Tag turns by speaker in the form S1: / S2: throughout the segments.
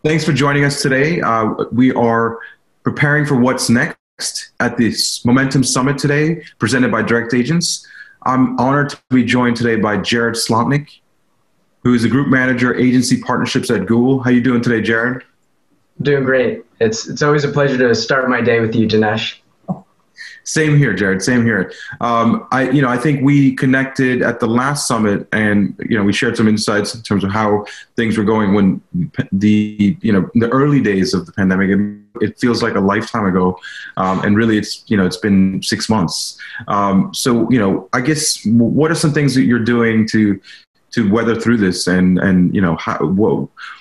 S1: Thanks for joining us today. We are preparing for what's next at this Momentum Summit today, presented by Direct Agents. I'm honored to be joined today by Jared Slotnick, who is the Group Manager, Agency Partnerships at Google. How are you doing today, Jared?
S2: Doing great. It's always a pleasure to start my day with you, Dinesh.
S1: Same here, Jared. Same here. I think we connected at the last summit, and we shared some insights in terms of how things were going when the early days of the pandemic. It feels like a lifetime ago, and really, it's been 6 months. I guess what are some things that you're doing to weather through this, and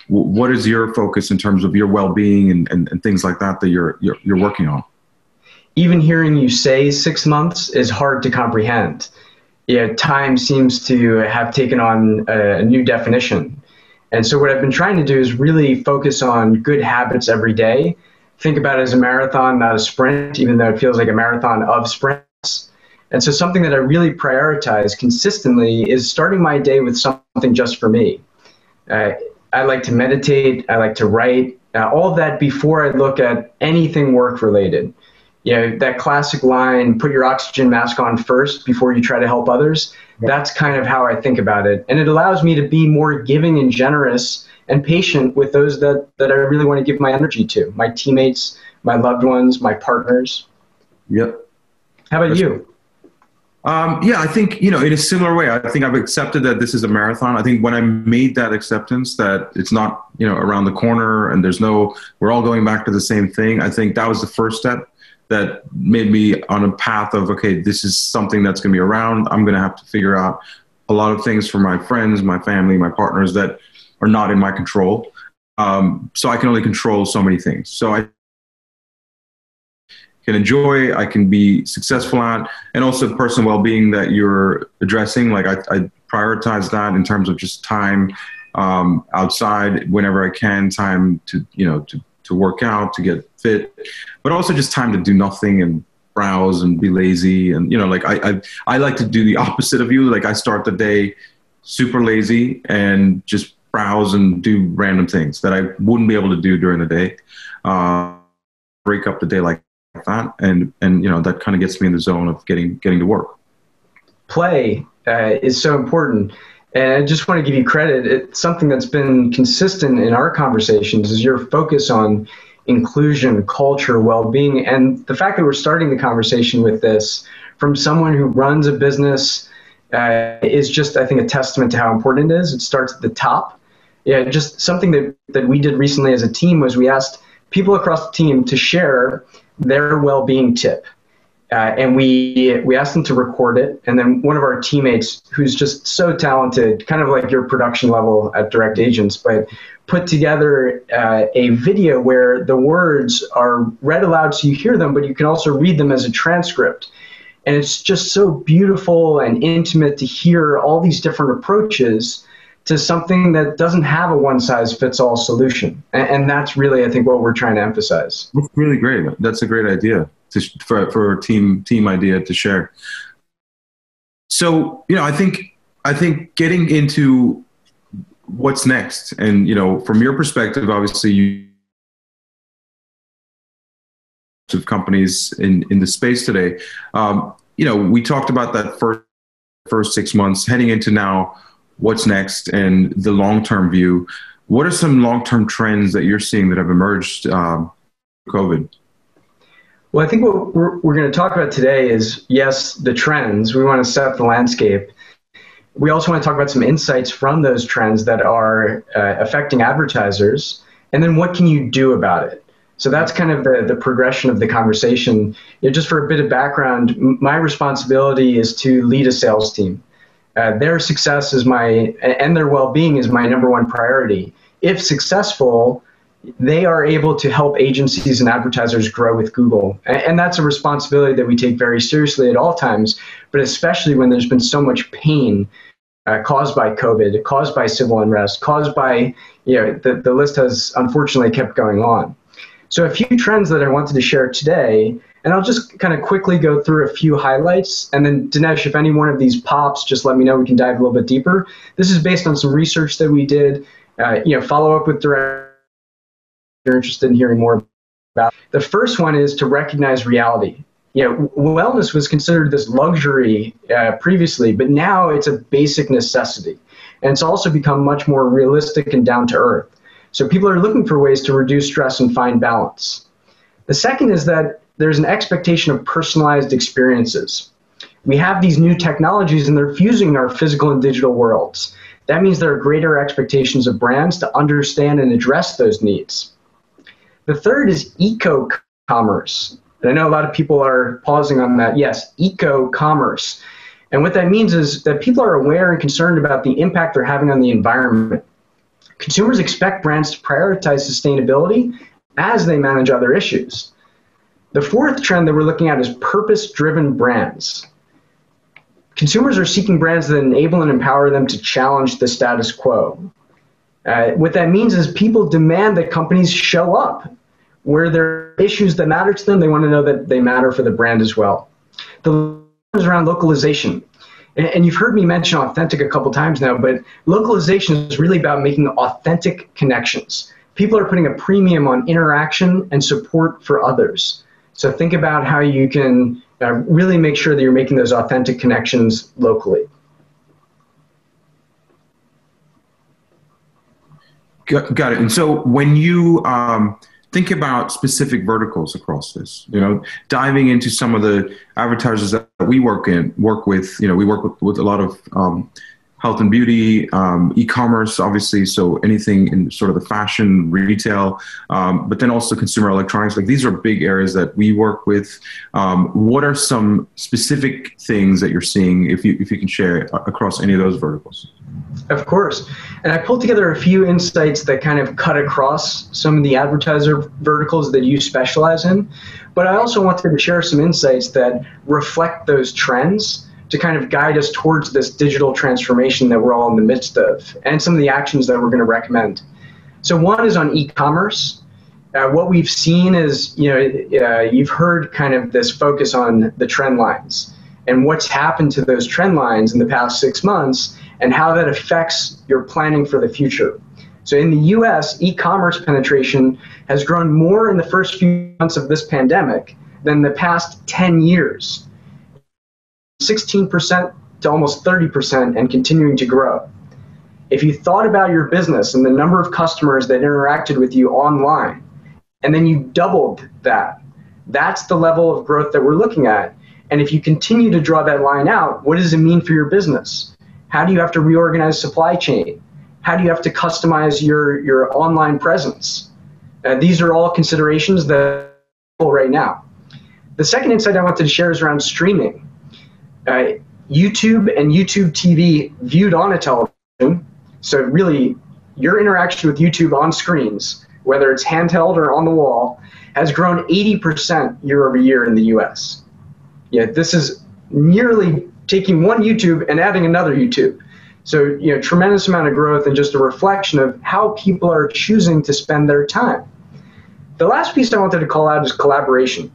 S1: what is your focus in terms of your well-being and things like that you're working on?
S2: Even hearing you say 6 months is hard to comprehend. Time seems to have taken on a new definition. And so what I've been trying to do is really focus on good habits every day. Think about it as a marathon, not a sprint, even though it feels like a marathon of sprints. And so something that I really prioritize consistently is starting my day with something just for me. I like to meditate, I like to write, all of that before I look at anything work-related. That classic line, put your oxygen mask on first before you try to help others, that's kind of how I think about it. And it allows me to be more giving and generous and patient with those that I really want to give my energy to, my teammates, my loved ones, my partners.
S1: Yep.
S2: How about you?
S1: I think, in a similar way, I think I've accepted that this is a marathon. I think when I made that acceptance that it's not, around the corner and we're all going back to the same thing, I think that was the first step that made me on a path of, okay, this is something that's going to be around. I'm going to have to figure out a lot of things for my friends, my family, my partners that are not in my control. So I can only control so many things. So I can enjoy, I can be successful at, and also personal well-being that you're addressing. Like I prioritize that in terms of just time outside whenever I can, time to work out, to get fit, but also just time to do nothing and browse and be lazy. And, I like to do the opposite of you. Like I start the day super lazy and just browse and do random things that I wouldn't be able to do during the day. Break up the day like that. And that kind of gets me in the zone of getting to work.
S2: Play is so important. And I just want to give you credit. It's something that's been consistent in our conversations is your focus on inclusion, culture, well-being, and the fact that we're starting the conversation with this from someone who runs a business is just, I think, a testament to how important it is. It starts at the top. Just something that we did recently as a team was we asked people across the team to share their well-being tip. And we asked them to record it. And then one of our teammates, who's just so talented, kind of like your production level at Direct Agents, but put together a video where the words are read aloud so you hear them, but you can also read them as a transcript. And it's just so beautiful and intimate to hear all these different approaches to something that doesn't have a one-size-fits-all solution. And that's really, I think, what we're trying to emphasize.
S1: That's really great. That's a great idea for a team idea to share. So, I think getting into what's next, and, from your perspective, obviously you of companies in the space today, we talked about that first 6 months heading into now what's next and the long-term view. What are some long-term trends that you're seeing that have emerged COVID?
S2: Well, I think what we're going to talk about today is, yes, the trends. We want to set the landscape. We also want to talk about some insights from those trends that are affecting advertisers, and then what can you do about it? So that's kind of the progression of the conversation. Just for a bit of background, my responsibility is to lead a sales team. Their success and their well-being is my number one priority. If successful, they are able to help agencies and advertisers grow with Google. And that's a responsibility that we take very seriously at all times, but especially when there's been so much pain caused by COVID, caused by civil unrest, caused by, the list has unfortunately kept going on. So a few trends that I wanted to share today, and I'll just kind of quickly go through a few highlights. And then Dinesh, if any one of these pops, just let me know, we can dive a little bit deeper. This is based on some research that we did, follow up with direct you're interested in hearing more about. The first one is to recognize reality. Wellness was considered this luxury previously, but now it's a basic necessity. And it's also become much more realistic and down to earth. So people are looking for ways to reduce stress and find balance. The second is that there's an expectation of personalized experiences. We have these new technologies and they're fusing our physical and digital worlds. That means there are greater expectations of brands to understand and address those needs. The third is eco-commerce. And I know a lot of people are pausing on that. Yes, eco-commerce. And what that means is that people are aware and concerned about the impact they're having on the environment. Consumers expect brands to prioritize sustainability as they manage other issues. The fourth trend that we're looking at is purpose-driven brands. Consumers are seeking brands that enable and empower them to challenge the status quo. What that means is people demand that companies show up. Where there are issues that matter to them, they want to know that they matter for the brand as well. The last is around localization. And you've heard me mention authentic a couple times now, but localization is really about making authentic connections. People are putting a premium on interaction and support for others. So think about how you can really make sure that you're making those authentic connections locally.
S1: Got it. And so when you think about specific verticals across this, diving into some of the advertisers that we work with, we work with a lot of health and beauty, e-commerce, obviously. So anything in sort of the fashion, retail, but then also consumer electronics. Like these are big areas that we work with. What are some specific things that you're seeing, if you can share across any of those verticals?
S2: Of course. And I pulled together a few insights that kind of cut across some of the advertiser verticals that you specialize in. But I also wanted to share some insights that reflect those trends to kind of guide us towards this digital transformation that we're all in the midst of, and some of the actions that we're going to recommend. So one is on e-commerce. What we've seen is, you've heard kind of this focus on the trend lines and what's happened to those trend lines in the past 6 months and how that affects your planning for the future. So in the US, e-commerce penetration has grown more in the first few months of this pandemic than the past 10 years. 16% to almost 30% and continuing to grow. If you thought about your business and the number of customers that interacted with you online, and then you doubled that, that's the level of growth that we're looking at. And if you continue to draw that line out, what does it mean for your business? How do you have to reorganize supply chain? How do you have to customize your online presence? These are all considerations that are right now. The second insight I wanted to share is around streaming. YouTube and YouTube TV viewed on a television, so really your interaction with YouTube on screens, whether it's handheld or on the wall, has grown 80% year over year in the US. This is nearly taking one YouTube and adding another YouTube. So, tremendous amount of growth and just a reflection of how people are choosing to spend their time. The last piece I wanted to call out is collaboration.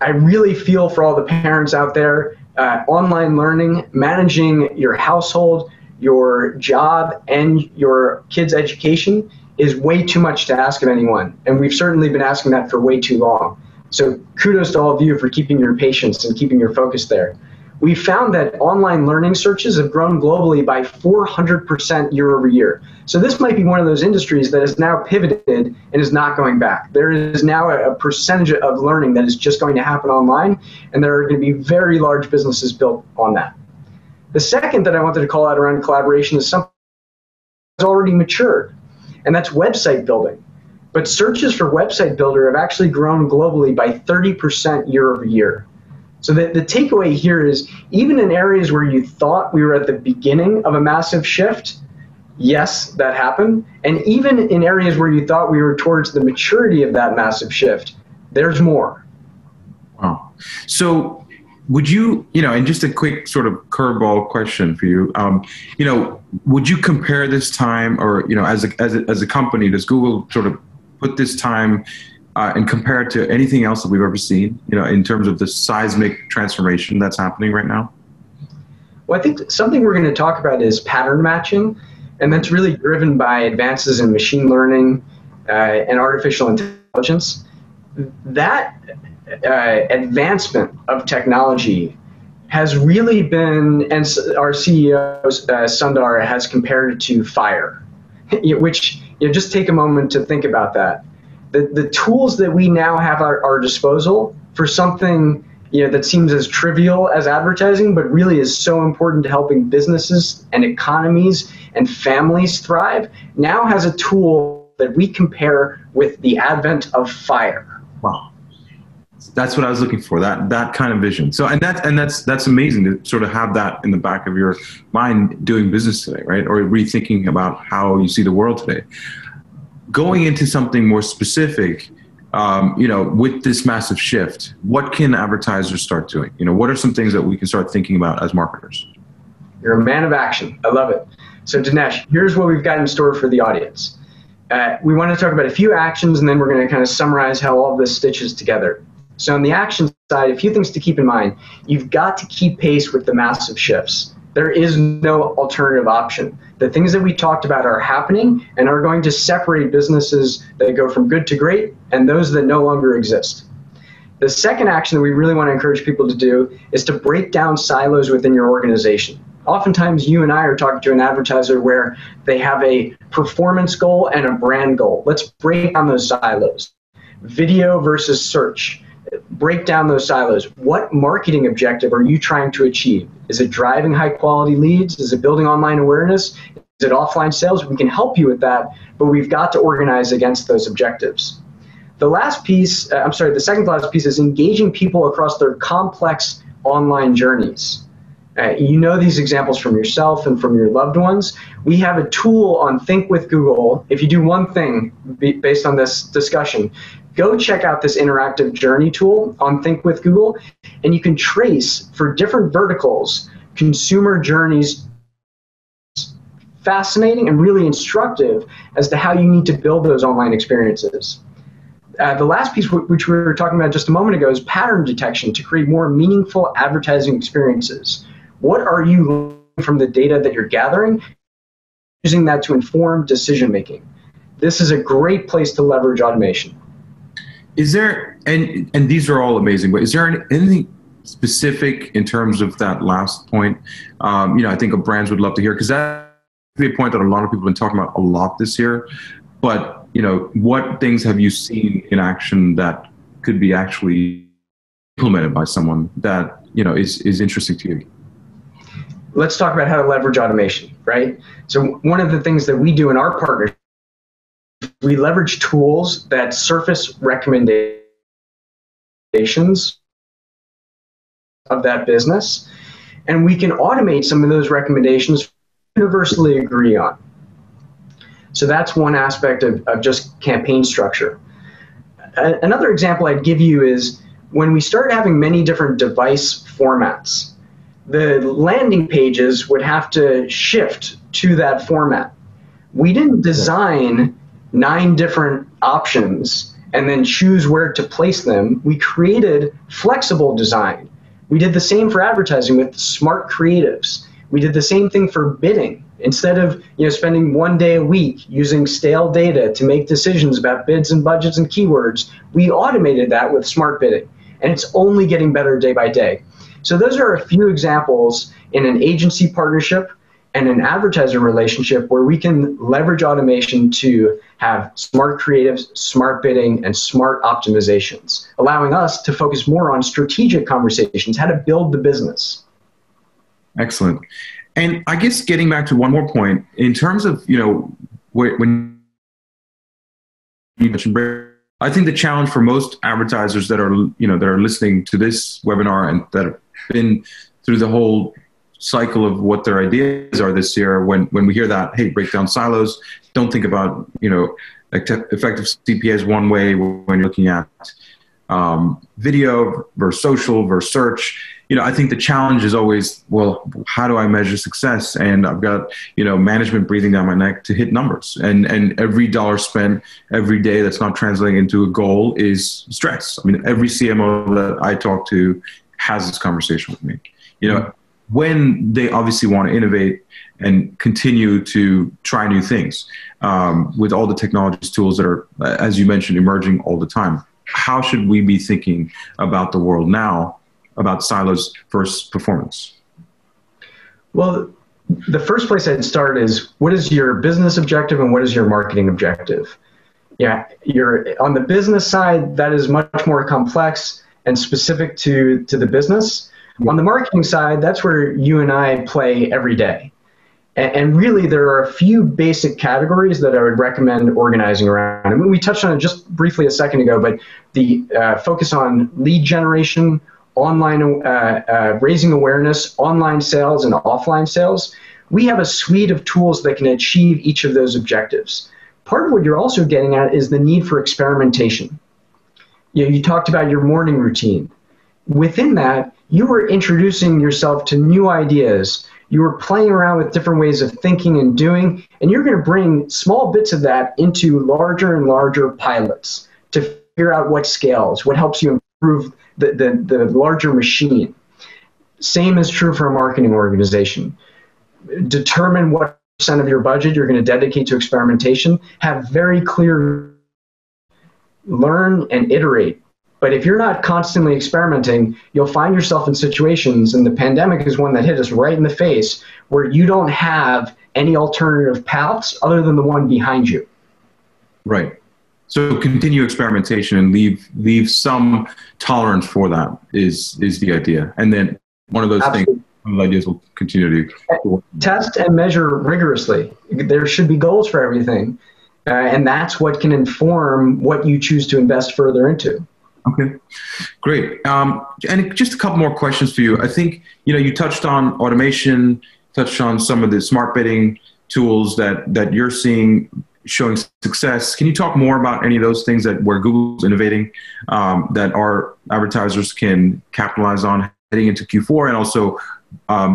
S2: I really feel for all the parents out there, online learning, managing your household, your job, and your kids' education is way too much to ask of anyone. And we've certainly been asking that for way too long. So kudos to all of you for keeping your patience and keeping your focus there. We found that online learning searches have grown globally by 400% year over year. So this might be one of those industries that has now pivoted and is not going back. There is now a percentage of learning that is just going to happen online, and there are going to be very large businesses built on that. The second that I wanted to call out around collaboration is something that's already matured, and that's website building. But searches for website builder have actually grown globally by 30% year over year. So the takeaway here is, even in areas where you thought we were at the beginning of a massive shift, yes, that happened. And even in areas where you thought we were towards the maturity of that massive shift, there's more.
S1: Wow. So would you, and just a quick sort of curveball question for you, would you compare this time, or, as a company, does Google sort of put this time and compare it to anything else that we've ever seen, in terms of the seismic transformation that's happening right now?
S2: Well, I think something we're going to talk about is pattern matching, and that's really driven by advances in machine learning and artificial intelligence, that advancement of technology has really been, and our CEO, Sundar, has compared it to fire, which, just take a moment to think about that. The tools that we now have at our disposal for something that seems as trivial as advertising, but really is so important to helping businesses and economies and families thrive, now has a tool that we compare with the advent of fire.
S1: Wow. That's what I was looking for, that kind of vision. So, and that's amazing to sort of have that in the back of your mind doing business today, right? Or rethinking about how you see the world today. Going into something more specific, with this massive shift, what can advertisers start doing? What are some things that we can start thinking about as marketers?
S2: You're a man of action. I love it. So Dinesh, here's what we've got in store for the audience. We want to talk about a few actions, and then we're going to kind of summarize how all of this stitches together. So on the action side, a few things to keep in mind. You've got to keep pace with the massive shifts. There is no alternative option. The things that we talked about are happening and are going to separate businesses that go from good to great and those that no longer exist. The second action that we really want to encourage people to do is to break down silos within your organization. Oftentimes, you and I are talking to an advertiser where they have a performance goal and a brand goal. Let's break down those silos. Video versus search. Break down those silos. What marketing objective are you trying to achieve? Is it driving high quality leads? Is it building online awareness? Is it offline sales? We can help you with that, but we've got to organize against those objectives. The second last piece is engaging people across their complex online journeys. These examples from yourself and from your loved ones. We have a tool on Think with Google. If you do one thing based on this discussion, go check out this interactive journey tool on Think with Google, and you can trace for different verticals consumer journeys. Fascinating and really instructive as to how you need to build those online experiences. The last piece, which we were talking about just a moment ago, is pattern detection to create more meaningful advertising experiences. What are you learning from the data that you're gathering, using that to inform decision making? This is a great place to leverage automation.
S1: Is there, and these are all amazing, but is there anything specific in terms of that last point? I think brands would love to hear, because that's a point that a lot of people have been talking about a lot this year. But what things have you seen in action that could be actually implemented by someone that is interesting to you?
S2: Let's talk about how to leverage automation, right? So one of the things that we do in our partnership, we leverage tools that surface recommendations of that business, and we can automate some of those recommendations universally agree on. So that's one aspect of just campaign structure. Another example I'd give you is when we start having many different device formats, the landing pages would have to shift to that format. We didn't design 9 different options and then choose where to place them. We created flexible design. We did the same for advertising with smart creatives. We did the same thing for bidding. Instead of spending 1 day a week using stale data to make decisions about bids and budgets and keywords, we automated that with smart bidding. And it's only getting better day by day. So those are a few examples in an agency partnership and an advertiser relationship where we can leverage automation to have smart creatives, smart bidding, and smart optimizations, allowing us to focus more on strategic conversations, how to build the business.
S1: Excellent. And I guess getting back to one more point, in terms of, when you mentioned, I think the challenge for most advertisers that are listening to this webinar and that have been through the whole cycle of what their ideas are this year, when we hear that, hey, break down silos, don't think about, effective CPAs one way when you're looking at video versus social versus search. I think the challenge is always, well, how do I measure success? And I've got, management breathing down my neck to hit numbers. And every dollar spent every day that's not translating into a goal is stress. I mean, every CMO that I talk to has this conversation with me. when they obviously want to innovate and continue to try new things with all the technologies tools that are, as you mentioned, emerging all the time. How should we be thinking about the world now, about silos versus performance?
S2: Well, the first place I'd start is, what is your business objective and what is your marketing objective? Yeah, you're on the business side, that is much more complex and specific to the business. On the marketing side, that's where you and I play every day. And really, there are a few basic categories that I would recommend organizing around. I mean, we touched on it just briefly a second ago, but the focus on lead generation, online raising awareness, online sales, and offline sales. We have a suite of tools that can achieve each of those objectives. Part of what you're also getting at is the need for experimentation. You talked about your morning routine. Within that, you were introducing yourself to new ideas. You were playing around with different ways of thinking and doing, and you're going to bring small bits of that into larger and larger pilots to figure out what scales, what helps you improve the larger machine. Same is true for a marketing organization. Determine what percent of your budget you're going to dedicate to experimentation. Have very clear, learn and iterate. But if you're not constantly experimenting, you'll find yourself in situations, and the pandemic is one that hit us right in the face, where you don't have any alternative paths other than the one behind you.
S1: Right. So continue experimentation and leave some tolerance for that is the idea. And then one of those
S2: Absolutely.
S1: things, one of the ideas will continue to
S2: test and measure rigorously. There should be goals for everything, and that's what can inform what you choose to invest further into.
S1: Okay, great. And just a couple more questions for you. I think, you touched on automation, touched on some of the smart bidding tools that you're seeing showing success. Can you talk more about any of those things where Google's innovating that our advertisers can capitalize on heading into Q4 and also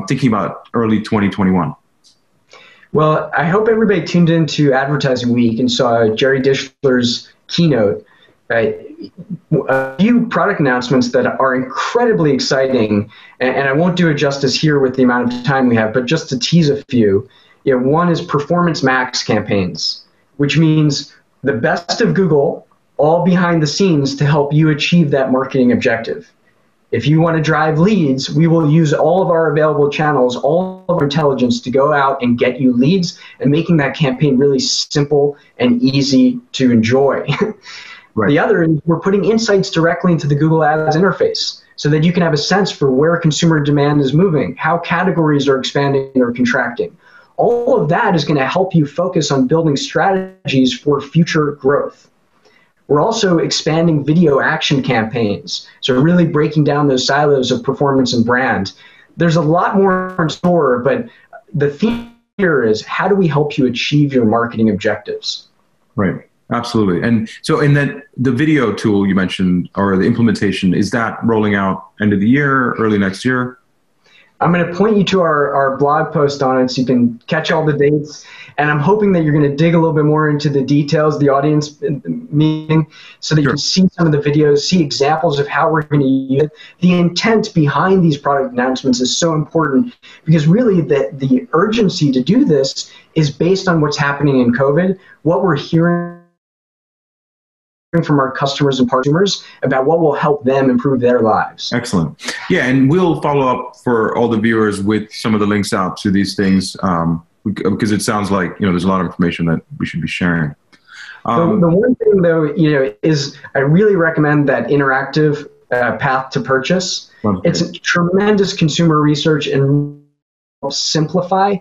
S1: thinking about early 2021?
S2: Well, I hope everybody tuned into Advertising Week and saw Jerry Dishler's keynote. A few product announcements that are incredibly exciting, and I won't do it justice here with the amount of time we have, but just to tease a few. One is Performance Max campaigns, which means the best of Google all behind the scenes to help you achieve that marketing objective. If you want to drive leads, we will use all of our available channels, all of our intelligence to go out and get you leads and making that campaign really simple and easy to enjoy. Right. The other is we're putting insights directly into the Google Ads interface so that you can have a sense for where consumer demand is moving, how categories are expanding or contracting. All of that is going to help you focus on building strategies for future growth. We're also expanding video action campaigns, so really breaking down those silos of performance and brand. There's a lot more in store, but the theme here is, how do we help you achieve your marketing objectives?
S1: Right. Absolutely. And so, and then the video tool you mentioned, or the implementation, is that rolling out end of the year, early next year?
S2: I'm going to point you to our blog post on it so you can catch all the dates. And I'm hoping that you're going to dig a little bit more into the details, the audience meeting, so that you can see some of the videos, see examples of how we're going to use it. The intent behind these product announcements is so important because really the urgency to do this is based on what's happening in COVID, what we're hearing from our customers and partners about what will help them improve their lives.
S1: Excellent. Yeah, and we'll follow up for all the viewers with some of the links out to these things because it sounds like there's a lot of information that we should be sharing.
S2: The one thing though, is I really recommend that interactive path to purchase. It's a tremendous consumer research and helps simplify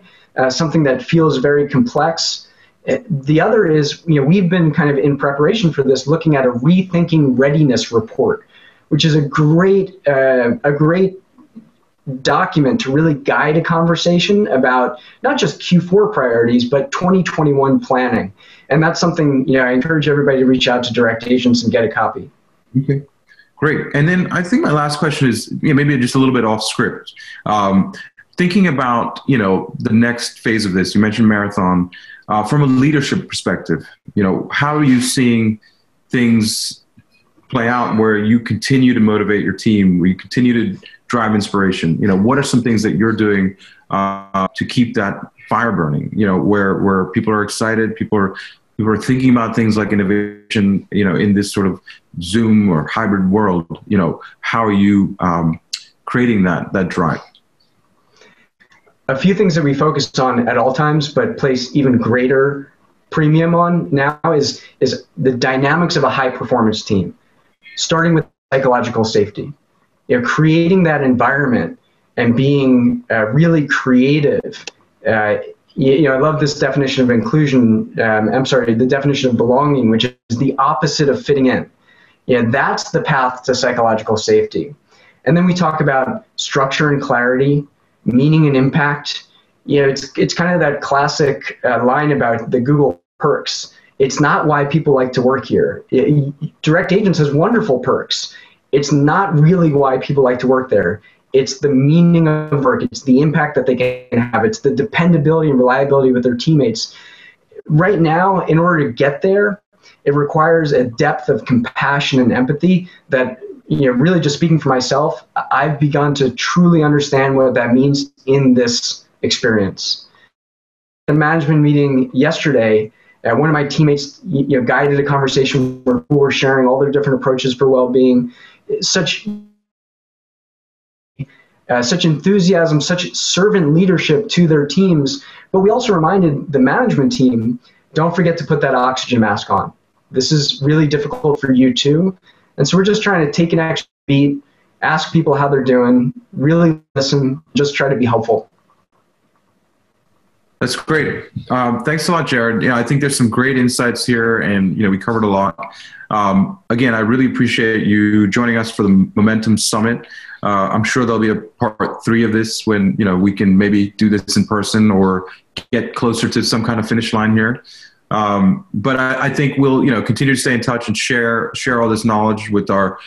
S2: something that feels very complex. The other is, we've been kind of in preparation for this, looking at a rethinking readiness report, which is a great document to really guide a conversation about not just Q4 priorities, but 2021 planning. And that's something, I encourage everybody to reach out to direct agents and get a copy.
S1: Okay, great. And then I think my last question is maybe just a little bit off script. Thinking about, the next phase of this, you mentioned marathon. From a leadership perspective, how are you seeing things play out where you continue to motivate your team, where you continue to drive inspiration? You know, what are some things that you're doing to keep that fire burning? You know, where people are excited, people are thinking about things like innovation. You know, in this sort of Zoom or hybrid world. You know, how are you creating that drive?
S2: A few things that we focus on at all times, but place even greater premium on now is the dynamics of a high performance team, starting with psychological safety. You know, creating that environment and being really creative. You know, I love this definition of inclusion. The definition of belonging, which is the opposite of fitting in. You know, that's the path to psychological safety. And then we talk about structure and clarity, meaning and impact. You know, it's kind of that classic line about the Google perks. It's not why people like to work here. Direct Agents has wonderful perks. It's not really why people like to work there. It's the meaning of work. It's the impact that they can have. It's the dependability and reliability with their teammates. Right now, in order to get there, it requires a depth of compassion and empathy that, you know, really just speaking for myself, I've begun to truly understand what that means in this experience. In a management meeting yesterday, one of my teammates, you know, guided a conversation where people were sharing all their different approaches for well-being. Such enthusiasm, such servant leadership to their teams. But we also reminded the management team, don't forget to put that oxygen mask on. This is really difficult for you too. And so we're just trying to take an extra beat, ask people how they're doing, really listen, just try to be helpful.
S1: That's great. Thanks a lot, Jared. You know, I think there's some great insights here, and you know, we covered a lot. Again, I really appreciate you joining us for the Momentum Summit. I'm sure there'll be a part 3 of this when, you know, we can maybe do this in person or get closer to some kind of finish line here. But I think we'll, you know, continue to stay in touch and share all this knowledge with our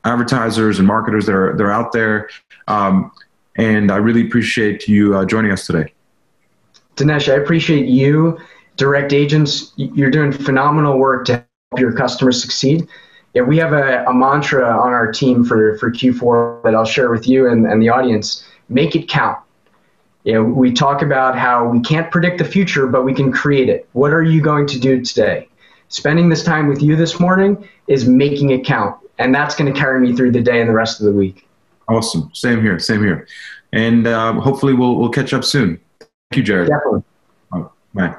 S1: advertisers and marketers that are out there. And I really appreciate you joining us today.
S2: Dinesh, I appreciate you. Direct Agents, you're doing phenomenal work to help your customers succeed. Yeah, we have a mantra on our team for Q4 that I'll share with you and the audience. Make it count. You know, we talk about how we can't predict the future, but we can create it. What are you going to do today? Spending this time with you this morning is making it count. And that's going to carry me through the day and the rest of the week.
S1: Awesome. Same here. Same here. And hopefully we'll catch up soon. Thank you, Jared.
S2: Definitely.
S1: Bye.